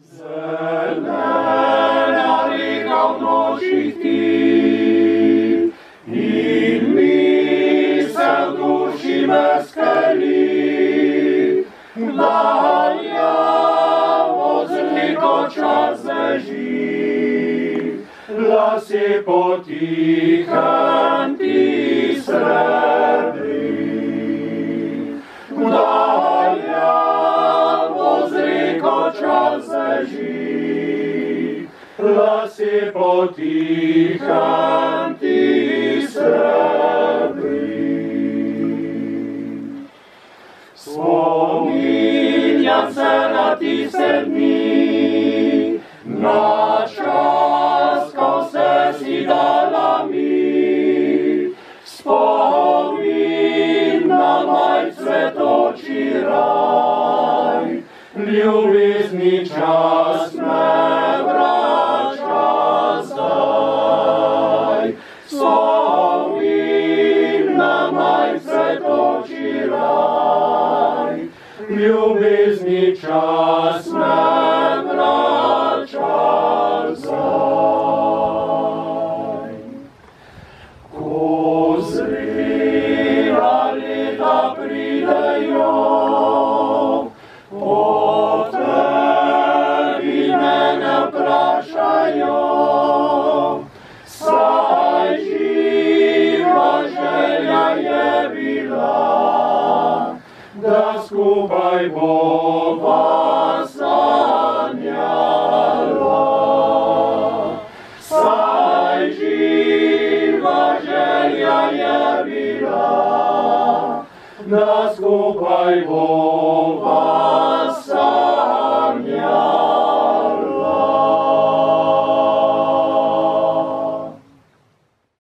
Zelena reka v nočih ti, in misel v duši me skeli, da jamo z neko čas beži, lase potihem ti srebri. Da jamo z neko čas beži, lase potihem ti srebri. Spominjam se na tiste dni, na čas, ko se si dala mi. Spomin na moj cvetoči raj, ljubezni čas.